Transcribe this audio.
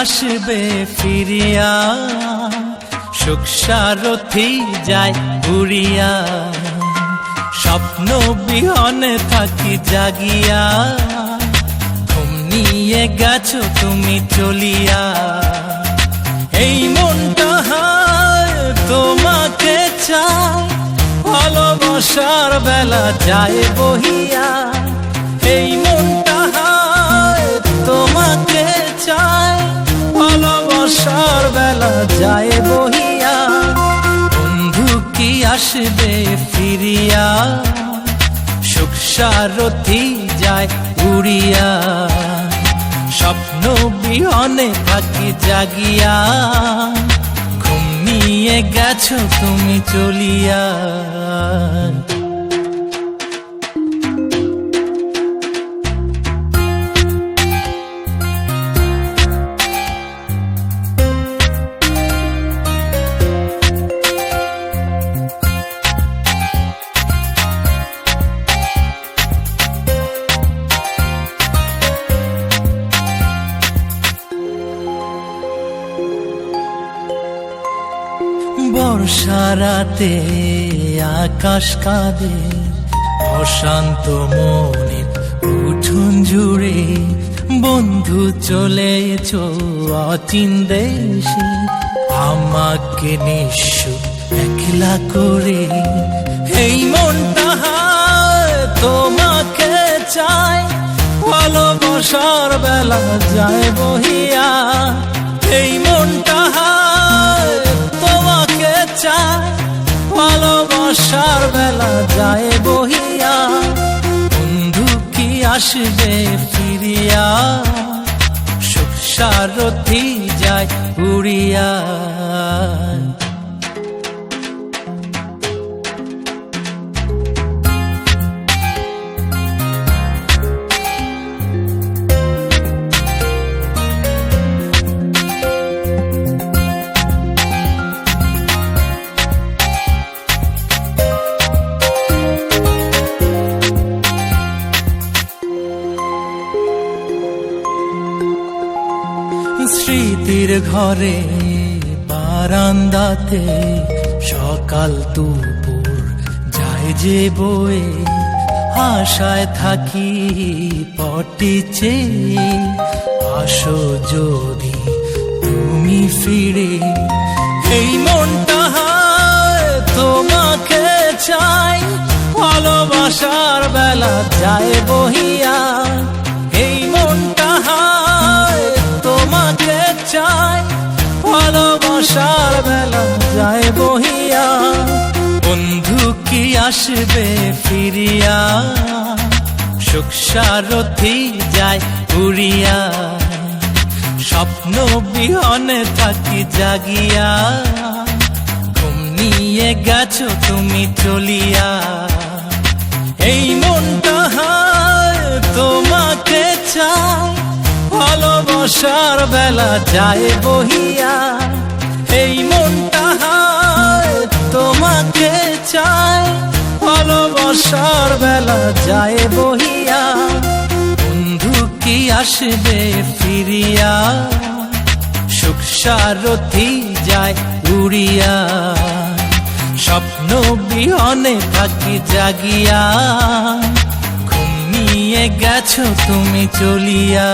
আসবে ফিরিয়া, সুখ সারথি যায় উড়িয়া। স্বপ্ন বিহনে থাকি জাগিয়া, ঘুম নিয়ে গেছো তুমি চলিয়া। এই মনটা হায় তোমাকে চায়, ভালোবাসার বেলা যায় বহিয়া। এই মনটা হায় তোমাকে চায়, ভালোবাসার বেলা যায় বহিয়া। বন্ধু কি আসবে ফিরিয়া, সুখ সারথি যায় উড়িয়া। স্বপ্ন বিহনে থাকি জাগিয়া, ঘুম নিয়ে গেছো তুমি চলিয়া। বর্ষা রাতে আকাশ কাঁদে, অশান্ত মনের উঠোন জুড়ে। বন্ধু চলেছো অচিন দেশে, আমাকে নিঃস্ব একলা করে। এই মনটা হায় তোমাকে চায়, ভালোবাসার বেলা যায় বহিয়া। এই মনটা হায় তোমাকে চায়, ভালোবাসার বেলা যায় বহিয়া। বন্ধু কি আসবে ফিরিয়া, সুখ সারথি যায় উড়িয়া। স্মৃতির ঘরে বারান্দাতে, সকাল দুপুর যায় যে বয়ে। আশায় থাকি পটি চেয়ে, আসো যদি তুমি ফিরে। এই মনটা হায় তোমাকে চাই, ভালোবাসার বেলা যায় বহিয়া। এই মনটা হায় তোমাকে চাই, ভালোবাসার বেলা যায় বহিয়া। বন্ধু কি আসবে ফিরিয়া, সুখ সারথি যায় উড়িয়া। স্বপ্ন বিহনে থাকি জাগিয়া, ঘুম নিয়ে গেছো তুমি চলিয়া। এই মনটা হায় তোমাকে চাই, ভালোবাসার বেলা যায় বহিয়া। এই মনটা হায় তোমাকে চাই, ভালোবাসার বেলা যায় বহিয়া। বন্ধু কি আসবে ফিরিয়া, সুখ সারথি যায় উড়িয়া। স্বপ্ন বিহনে থাকি জাগিয়া, ঘুম নিয়ে গেছো তুমি চলিয়া।